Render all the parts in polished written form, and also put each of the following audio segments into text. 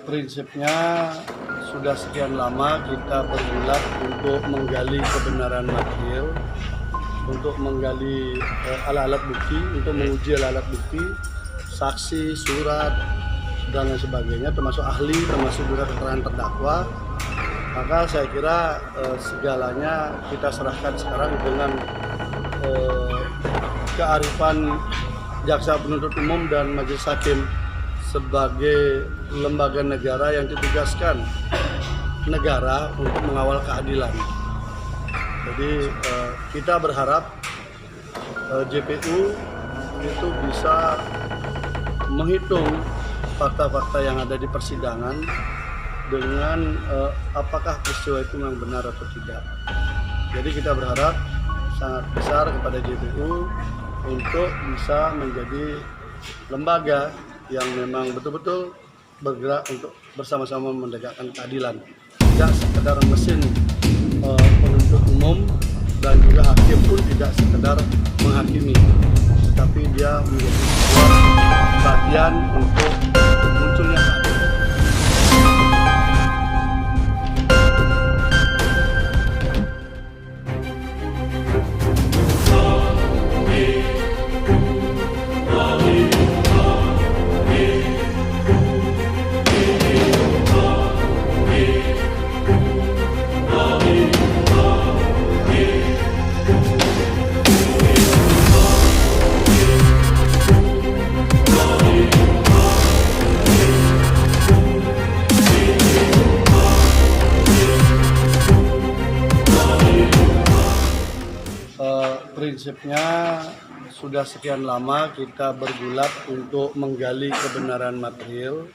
Prinsipnya sudah sekian lama kita bergulat untuk menggali kebenaran material, untuk menggali alat-alat bukti, untuk menguji alat-alat bukti, saksi, surat, dan lain sebagainya, termasuk ahli, termasuk juga keterangan terdakwa. Maka saya kira segalanya kita serahkan sekarang dengan kearifan jaksa penuntut umum dan majelis hakim sebagai lembaga negara yang ditugaskan negara untuk mengawal keadilan. Jadi kita berharap JPU itu bisa menghitung fakta-fakta yang ada di persidangan dengan apakah peristiwa itu memang benar atau tidak. Jadi kita berharap sangat besar kepada JPU untuk bisa menjadi lembaga yang memang betul-betul bergerak untuk bersama-sama menegakkan keadilan. Tidak sekedar mesin penuntut umum dan juga hakim pun tidak sekedar menghakimi, tetapi dia menjadi sebuah bagian untuk munculnya keadilan. Prinsipnya sudah sekian lama kita bergulat untuk menggali kebenaran material,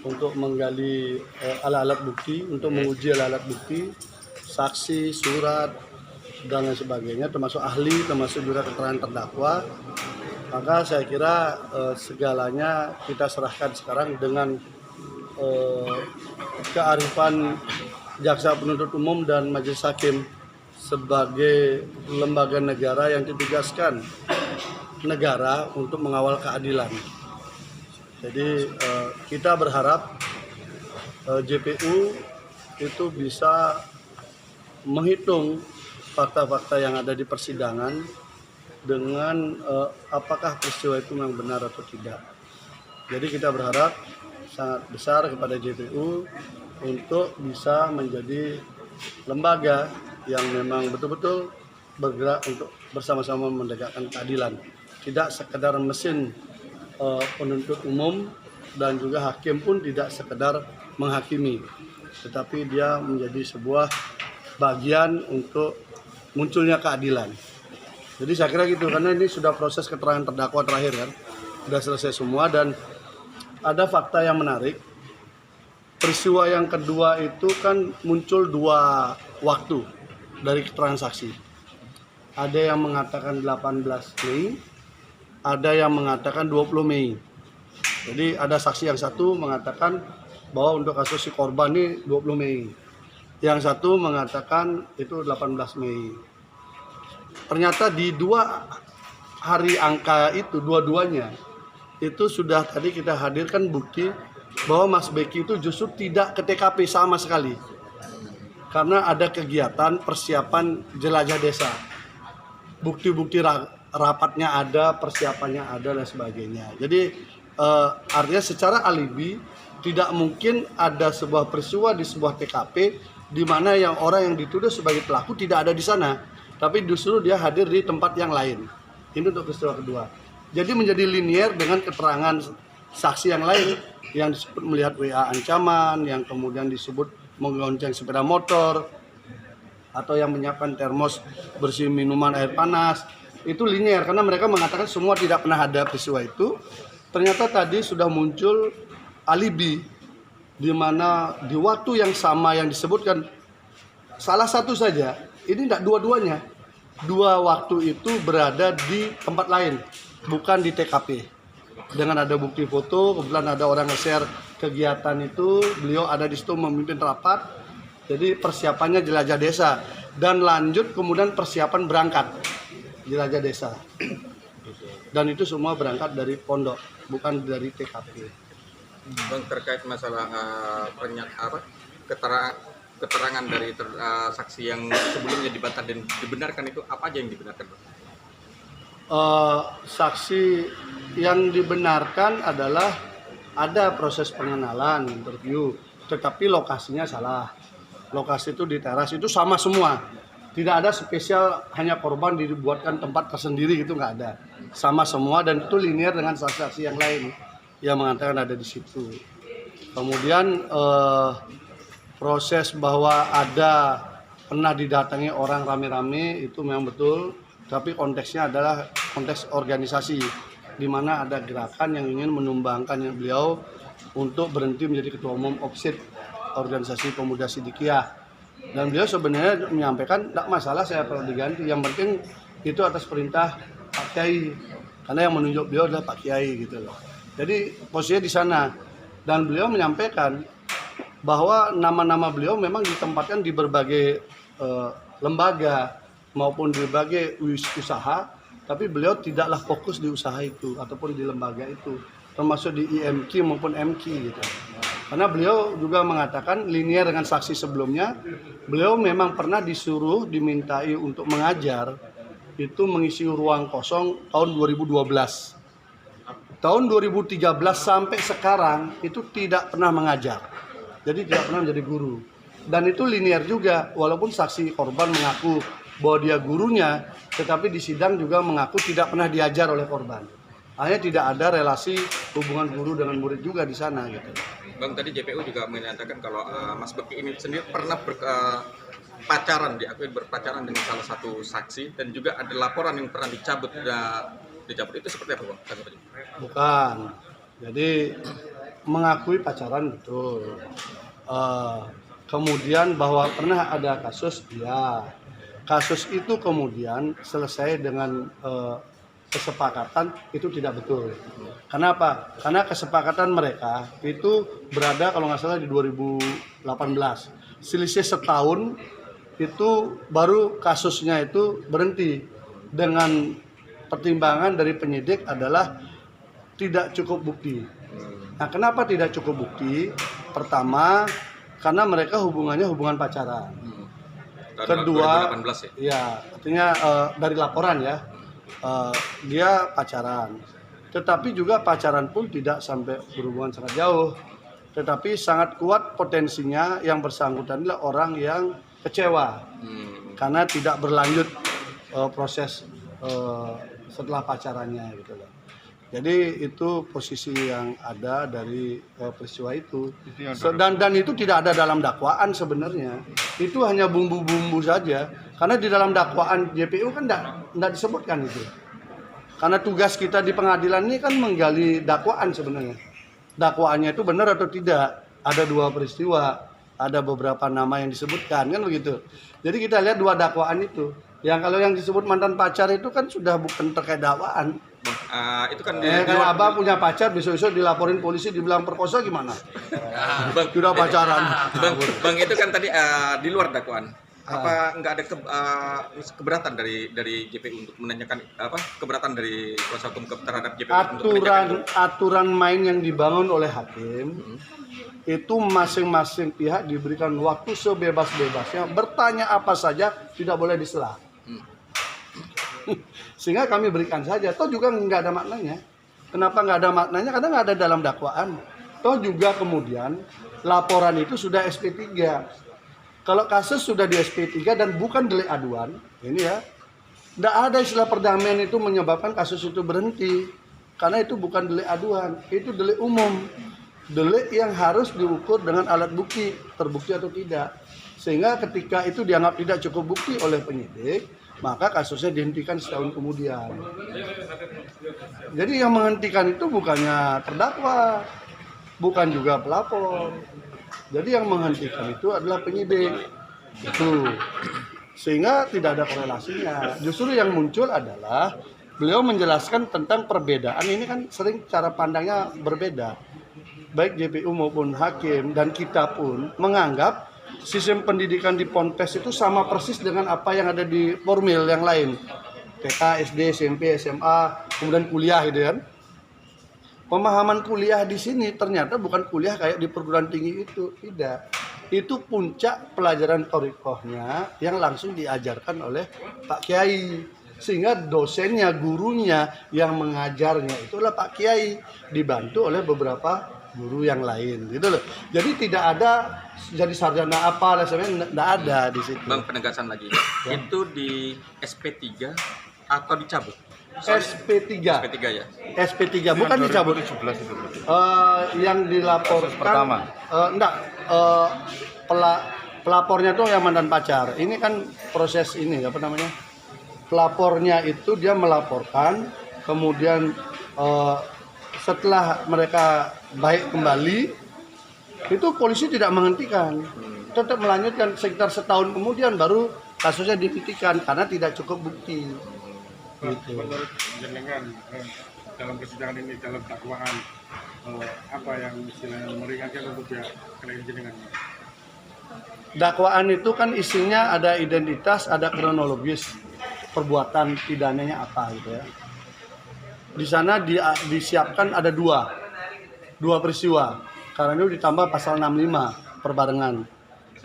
untuk menggali alat-alat bukti, untuk menguji alat-alat bukti, saksi, surat, dan lain sebagainya, termasuk ahli, termasuk juga keterangan terdakwa. Maka saya kira segalanya kita serahkan sekarang dengan kearifan jaksa penuntut umum dan majelis hakim sebagai lembaga negara yang ditugaskan negara untuk mengawal keadilan. Jadi kita berharap JPU itu bisa menghitung fakta-fakta yang ada di persidangan dengan apakah peristiwa itu memang benar atau tidak. Jadi kita berharap sangat besar kepada JPU untuk bisa menjadi lembaga yang memang betul-betul bergerak untuk bersama-sama menegakkan keadilan. Tidak sekedar mesin penuntut umum dan juga hakim pun tidak sekedar menghakimi, tetapi dia menjadi sebuah bagian untuk munculnya keadilan. Jadi saya kira gitu, karena ini sudah proses keterangan terdakwa terakhir kan, sudah selesai semua dan ada fakta yang menarik. Peristiwa yang kedua itu kan muncul dua waktu dari keterangan saksi. Ada yang mengatakan 18 Mei, ada yang mengatakan 20 Mei. Jadi ada saksi yang satu mengatakan bahwa untuk kasus si korban ini 20 Mei. Yang satu mengatakan itu 18 Mei. Ternyata di dua hari angka itu, dua-duanya, itu sudah tadi kita hadirkan bukti bahwa Mas Beki itu justru tidak ke TKP sama sekali. Karena ada kegiatan persiapan jelajah desa. Bukti-bukti rapatnya ada, persiapannya ada, dan sebagainya. Jadi artinya secara alibi tidak mungkin ada sebuah peristiwa di sebuah TKP di mana yang orang yang dituduh sebagai pelaku tidak ada di sana, tapi justru dia hadir di tempat yang lain. Ini untuk peristiwa kedua. Jadi menjadi linier dengan keterangan saksi yang lain yang disebut melihat WA ancaman, yang kemudian disebut menggonceng sepeda motor, atau yang menyiapkan termos bersih minuman air panas. Itu linier karena mereka mengatakan semua tidak pernah ada peristiwa itu. Ternyata tadi sudah muncul alibi di mana di waktu yang sama yang disebutkan salah satu saja, ini tidak dua-duanya. Dua waktu itu berada di tempat lain, bukan di TKP. Dengan ada bukti foto, kebetulan ada orang nge-share kegiatan itu, beliau ada di situ memimpin rapat. Jadi persiapannya jelajah desa dan lanjut kemudian persiapan berangkat jelajah desa. Dan itu semua berangkat dari pondok, bukan dari TKP. Bang, terkait masalah keterangan dari saksi yang sebelumnya dibantah dan dibenarkan, itu apa aja yang dibenarkan, Bang? Saksi yang dibenarkan adalah ada proses pengenalan, interview, tetapi lokasinya salah. Lokasi itu di teras, itu sama semua. Tidak ada spesial hanya korban dibuatkan tempat tersendiri, gitu nggak ada. Sama semua dan itu linear dengan saksi-saksi yang lain yang mengatakan ada di situ. Kemudian proses bahwa ada pernah didatangi orang rame-rame itu memang betul, tapi konteksnya adalah konteks organisasi di mana ada gerakan yang ingin menumbangkan beliau untuk berhenti menjadi ketua umum OPSID, organisasi pemuda Sidikiyah. Dan beliau sebenarnya menyampaikan tidak masalah saya perlu diganti, yang penting itu atas perintah Pak Kiai, karena yang menunjuk beliau adalah Pak Kiai gitu loh. Jadi posisinya di sana, dan beliau menyampaikan bahwa nama-nama beliau memang ditempatkan di berbagai lembaga maupun di berbagai usaha, tapi beliau tidaklah fokus di usaha itu ataupun di lembaga itu, termasuk di IMQ maupun MQ gitu. Karena beliau juga mengatakan linear dengan saksi sebelumnya, beliau memang pernah disuruh dimintai untuk mengajar itu mengisi ruang kosong tahun 2012. Tahun 2013 sampai sekarang itu tidak pernah mengajar. Jadi tidak pernah menjadi guru. Dan itu linear juga, walaupun saksi korban mengaku bahwa dia gurunya, tetapi di sidang juga mengaku tidak pernah diajar oleh korban. Hanya tidak ada relasi hubungan guru dengan murid juga di sana gitu. Bang, tadi JPU juga menyatakan kalau Mas Beki ini sendiri pernah diakui berpacaran dengan salah satu saksi, dan juga ada laporan yang pernah dicabut. Itu seperti apa, Bang? Bukan. Jadi mengakui pacaran betul. Kemudian bahwa pernah ada kasus, ya. Kasus itu kemudian selesai dengan kesepakatan, itu tidak betul. Kenapa? Karena kesepakatan mereka itu berada kalau nggak salah di 2018. Selisih setahun itu baru kasusnya itu berhenti dengan pertimbangan dari penyidik adalah tidak cukup bukti. Nah, kenapa tidak cukup bukti? Pertama, karena mereka hubungannya hubungan pacaran. Kedua, 2018 ya, artinya dari laporan ya, dia pacaran. Tetapi juga pacaran pun tidak sampai berhubungan sangat jauh. Tetapi sangat kuat potensinya yang bersangkutan adalah orang yang kecewa karena tidak berlanjut proses setelah pacarannya gitu loh. Jadi itu posisi yang ada dari peristiwa itu. Dan itu tidak ada dalam dakwaan sebenarnya. Itu hanya bumbu-bumbu saja. Karena di dalam dakwaan JPU kan tidak disebutkan itu. Karena tugas kita di pengadilan ini kan menggali dakwaan sebenarnya. Dakwaannya itu benar atau tidak. Ada 2 peristiwa, ada beberapa nama yang disebutkan kan begitu. Jadi kita lihat 2 dakwaan itu. Yang kalau yang disebut mantan pacar itu kan sudah bukan terkait dakwaan. Itu kan kalau abang punya pacar besok-besok dilaporin polisi dibilang perkosa gimana? Bang, sudah pacaran. Bang, itu kan tadi di luar dakwaan. Apa nggak ada keberatan dari JPU untuk menanyakan keberatan dari kuasa hukum terhadap JPU? Aturan main yang dibangun oleh hakim itu masing-masing pihak diberikan waktu sebebas-bebasnya bertanya apa saja, tidak boleh disela. Sehingga kami berikan saja. Toh juga nggak ada maknanya. Kenapa nggak ada maknanya? Karena nggak ada dalam dakwaan. Toh juga kemudian laporan itu sudah SP3. Kalau kasus sudah di SP3 dan bukan delik aduan, ini ya, tidak ada istilah perdamaian itu menyebabkan kasus itu berhenti. Karena itu bukan delik aduan, itu delik umum. Delik yang harus diukur dengan alat bukti, terbukti atau tidak. Sehingga ketika itu dianggap tidak cukup bukti oleh penyidik, maka kasusnya dihentikan setahun kemudian. Jadi yang menghentikan itu bukannya terdakwa, bukan juga pelapor. Jadi yang menghentikan itu adalah penyidik. Itu. Sehingga tidak ada korelasinya. Justru yang muncul adalah beliau menjelaskan tentang perbedaan. Ini kan sering cara pandangnya berbeda. Baik JPU maupun hakim dan kita pun menganggap sistem pendidikan di Ponpes itu sama persis dengan apa yang ada di formil yang lain. TK, SD, SMP, SMA, kemudian kuliah gitu kan. Pemahaman kuliah di sini ternyata bukan kuliah kayak di perguruan tinggi itu, tidak. Itu puncak pelajaran thoriqohnya yang langsung diajarkan oleh Pak Kiai. Sehingga dosennya, gurunya yang mengajarnya itulah Pak Kiai, dibantu oleh beberapa guru yang lain, gitu loh. Jadi tidak ada jadi sarjana apa, sebenarnya tidak ada di situ. Bang, penegasan lagi. Itu di SP3 atau dicabut? SP3. SP3 ya. SP3 bukan dicabut. 2017 itu. Yang dilaporkan pertama. Enggak, pelapornya tuh yang mantan pacar. Ini kan proses ini apa namanya? Pelapornya itu dia melaporkan, kemudian setelah mereka baik kembali, itu polisi tidak menghentikan, tetap melanjutkan. Sekitar setahun kemudian baru kasusnya dihentikan karena tidak cukup bukti. Gitu. Menurut jenengan dalam persidangan ini, dalam dakwaan apa yang istilahnya meringankan untuk pihak klien jenengan? Dakwaan itu kan isinya ada identitas, ada kronologis perbuatan pidananya apa gitu ya. Di sana disiapkan ada dua peristiwa. Karena itu ditambah pasal 65 perbarengan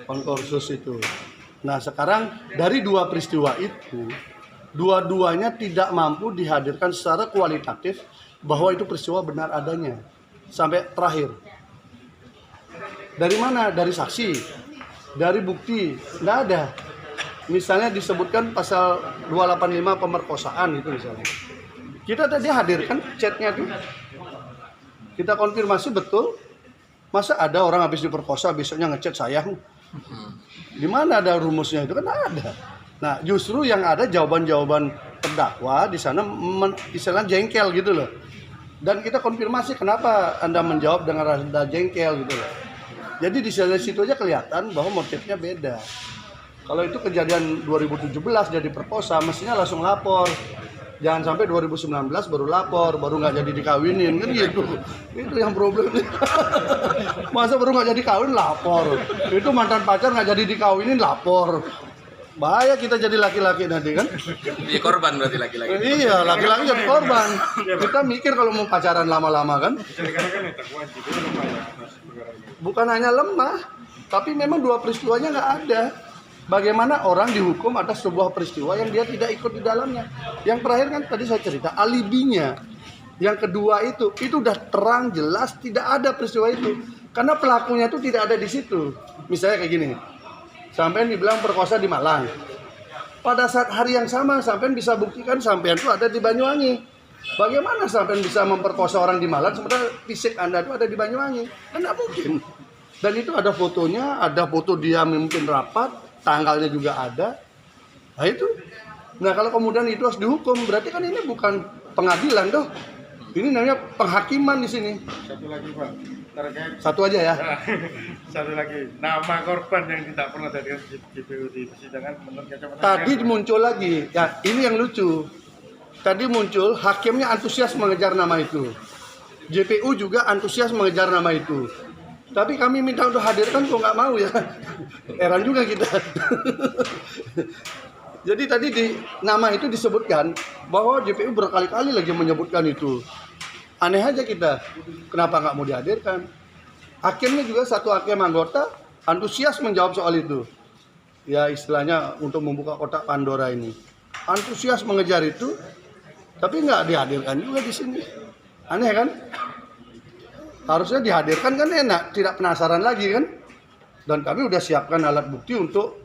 konkursus itu. Nah sekarang dari dua peristiwa itu, dua-duanya tidak mampu dihadirkan secara kualitatif bahwa itu peristiwa benar adanya sampai terakhir. Dari mana? Dari saksi, dari bukti, tidak ada. Misalnya disebutkan pasal 285 pemerkosaan itu misalnya. Kita tadi hadirkan chatnya tuh, kita konfirmasi betul. Masa ada orang habis diperkosa besoknya ngechat saya? Di mana ada rumusnya itu? Kan ada. Nah, justru yang ada jawaban-jawaban terdakwa di sana istilahnya jengkel gitu loh. Dan kita konfirmasi kenapa Anda menjawab dengan rada jengkel gitu loh. Jadi di situ aja kelihatan bahwa motifnya beda. Kalau itu kejadian 2017 dia diperkosa, mestinya langsung lapor. Jangan sampai 2019 baru lapor, baru nggak jadi dikawinin kan gitu. Itu yang problemnya. Masa baru nggak jadi kawin lapor. Itu mantan pacar nggak jadi dikawinin lapor. Bahaya kita jadi laki-laki nanti kan. Jadi korban berarti laki-laki. Iya, laki-laki jadi korban. Kita mikir kalau mau pacaran lama-lama kan. Karena kan dakwaan juga lemah ya atas perkara ini. Bukan hanya lemah, tapi memang dua peristiwanya nggak ada. Bagaimana orang dihukum atas sebuah peristiwa yang dia tidak ikut di dalamnya. Yang terakhir kan tadi saya cerita alibinya. Yang kedua itu udah terang jelas tidak ada peristiwa itu. Karena pelakunya itu tidak ada di situ. Misalnya kayak gini. Sampean dibilang perkosa di Malang. Pada saat hari yang sama sampean bisa buktikan sampean itu ada di Banyuwangi. Bagaimana sampean bisa memperkosa orang di Malang sementara fisik Anda itu ada di Banyuwangi? Kan tidak mungkin. Dan itu ada fotonya, ada foto dia memimpin rapat, tanggalnya juga ada. Nah itu. Nah kalau kemudian itu harus dihukum, berarti kan ini bukan pengadilan doh. Ini namanya penghakiman di sini. Satu lagi Pak, terkait Satu aja ya. satu lagi, nama korban yang tidak pernah hadir di JPU di persidangan menurut kacamata Tadi jenengan. muncul lagi, ya ini yang lucu. Tadi muncul hakimnya antusias mengejar nama itu. JPU juga antusias mengejar nama itu. Tapi kami minta untuk hadirkan kok nggak mau ya. Heran juga kita. Jadi tadi di nama itu disebutkan bahwa JPU berkali-kali lagi menyebutkan itu. Aneh aja kita, kenapa nggak mau dihadirkan? Hakimnya juga satu hakim anggota antusias menjawab soal itu. Ya istilahnya untuk membuka kotak Pandora ini. Antusias mengejar itu, tapi nggak dihadirkan juga di sini. Aneh kan? Harusnya dihadirkan kan enak, tidak penasaran lagi kan? Dan kami udah siapkan alat bukti untuk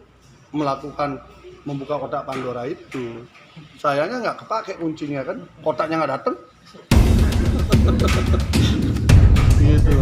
melakukan membuka kotak Pandora itu. Sayangnya nggak kepake kuncinya kan, kotaknya nggak datang. Gitu.